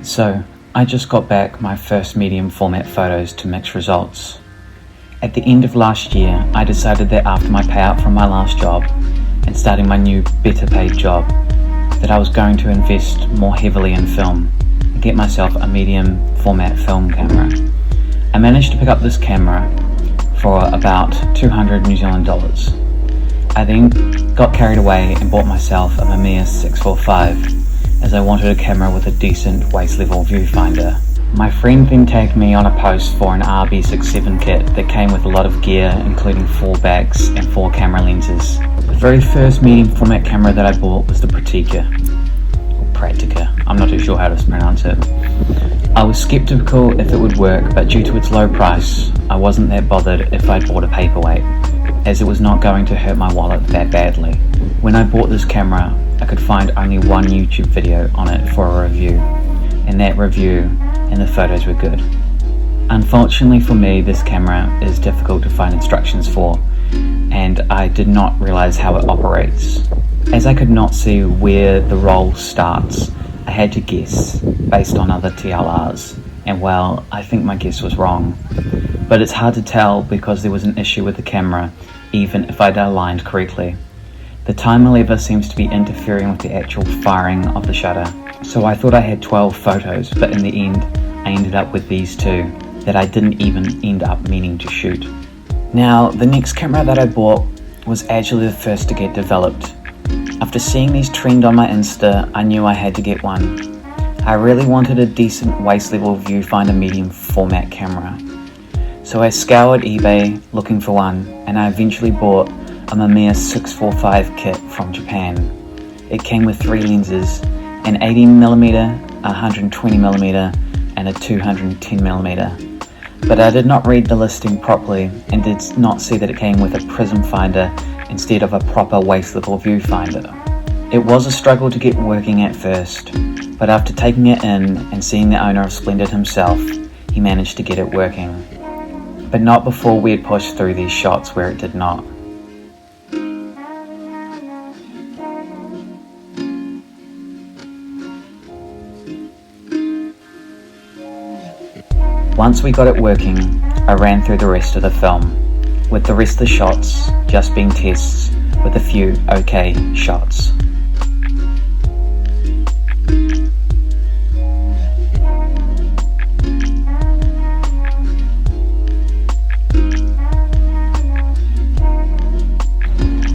So, I just got back my first medium format photos to mixed results. At the end of last year, I decided that after my payout from my last job and starting my new better paid job, that I was going to invest more heavily in film and get myself a medium format film camera. I managed to pick up this camera for about 200 New Zealand dollars. I then got carried away and bought myself a Mamiya RB645 as I wanted a camera with a decent waist level viewfinder. My friend then tagged me on a post for an RB67 kit that came with a lot of gear, including 4 backs and 4 camera lenses. The very first medium format camera that I bought was the Pratica, or Pratica, I'm not too sure how to pronounce it. I was skeptical if it would work, but due to its low price, I wasn't that bothered if I bought a paperweight, as it was not going to hurt my wallet that badly. When I bought this camera, I could find only one YouTube video on it for a review, and that review and the photos were good. Unfortunately for me, this camera is difficult to find instructions for, and I did not realize how it operates. As I could not see where the roll starts, I had to guess based on other TLRs, and well, I think my guess was wrong. But it's hard to tell because there was an issue with the camera, even if I'd aligned correctly. The timer lever seems to be interfering with the actual firing of the shutter. So I thought I had 12 photos, but in the end, I ended up with these 2 that I didn't even end up meaning to shoot. Now, the next camera that I bought was actually the first to get developed. After seeing these trend on my Insta, I knew I had to get one. I really wanted a decent waist level viewfinder medium format camera. So I scoured eBay looking for one, and I eventually bought a Mamiya RB645 kit from Japan. It came with 3 lenses, an 80mm, 120mm, and a 210mm. But I did not read the listing properly and did not see that it came with a prism finder instead of a proper waist level viewfinder. It was a struggle to get working at first, but after taking it in and seeing the owner of Splendid himself, he managed to get it working. But not before we had pushed through these shots where it did not. Once we got it working, I ran through the rest of the film, with the rest of the shots just being tests with a few okay shots.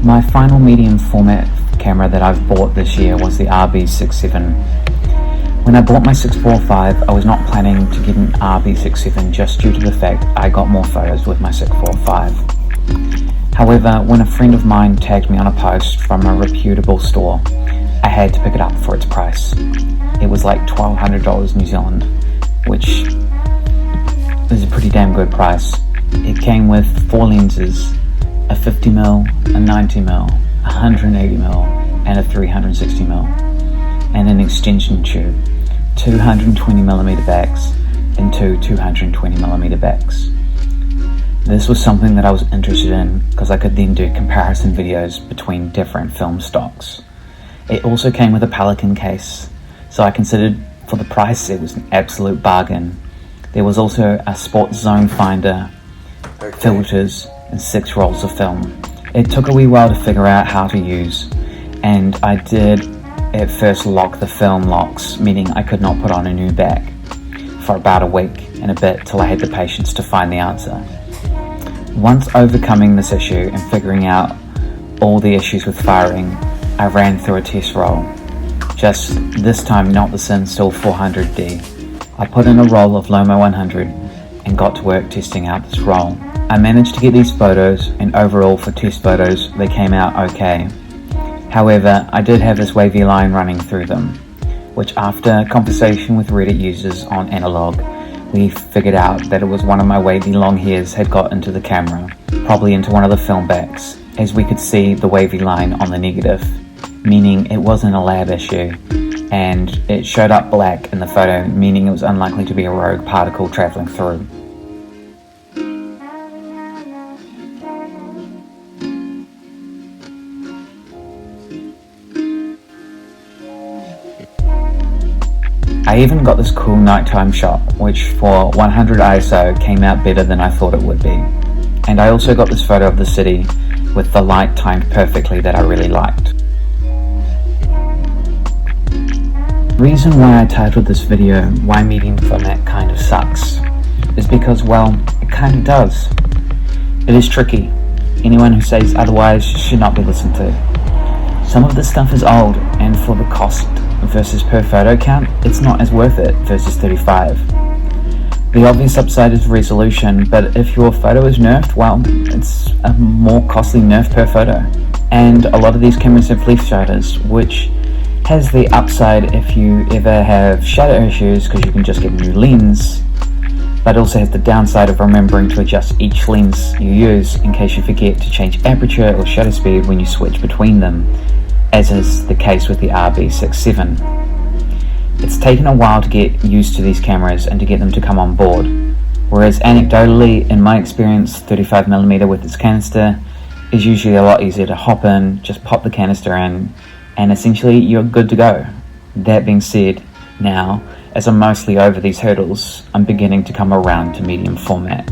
My final medium format camera that I've bought this year was the RB67. When I bought my 645, I was not planning to get an RB67 just due to the fact I got more photos with my 645. However, when a friend of mine tagged me on a post from a reputable store, I had to pick it up for its price. It was like $1,200 New Zealand, which is a pretty damn good price. It came with 4 lenses, a 50mm, a 90mm, a 180mm, and a 360mm, and an extension tube, 220mm backs, and 2 220mm backs. This was something that I was interested in because I could then do comparison videos between different film stocks. It also came with a Pelican case, so I considered for the price it was an absolute bargain. There was also a sports zone finder, filters, and 6 rolls of film. It took a wee while to figure out how to use, and I did at first lock the film locks, meaning I could not put on a new back for about a week and a bit till I had the patience to find the answer. Once overcoming this issue and figuring out all the issues with firing, I ran through a test roll. Just this time not the Cinesstill 400D. I put in a roll of Lomo 100 and got to work testing out this roll. I managed to get these photos, and overall for test photos they came out okay. However, I did have this wavy line running through them, which after conversation with Reddit users on Analog, we figured out that it was one of my wavy long hairs had got into the camera, probably into one of the film backs, as we could see the wavy line on the negative, meaning it wasn't a lab issue, and it showed up black in the photo, meaning it was unlikely to be a rogue particle travelling through. I even got this cool nighttime shot, which for 100 ISO came out better than I thought it would be. And I also got this photo of the city with the light timed perfectly that I really liked. The reason why I titled this video "Why Medium Format Kind of Sucks" is because, well, it kind of does. It is tricky. Anyone who says otherwise should not be listened to. Some of this stuff is old, and for the cost versus per photo count, it's not as worth it versus 35. The obvious upside is resolution, but if your photo is nerfed, well, it's a more costly nerf per photo. And a lot of these cameras have leaf shaders, which has the upside if you ever have shutter issues because you can just get a new lens, but also has the downside of remembering to adjust each lens you use in case you forget to change aperture or shutter speed when you switch between them, as is the case with the RB67. It's taken a while to get used to these cameras and to get them to come on board, whereas anecdotally, in my experience, 35mm with its canister is usually a lot easier to hop in, just pop the canister in, and essentially you're good to go. That being said, now, as I'm mostly over these hurdles, I'm beginning to come around to medium format.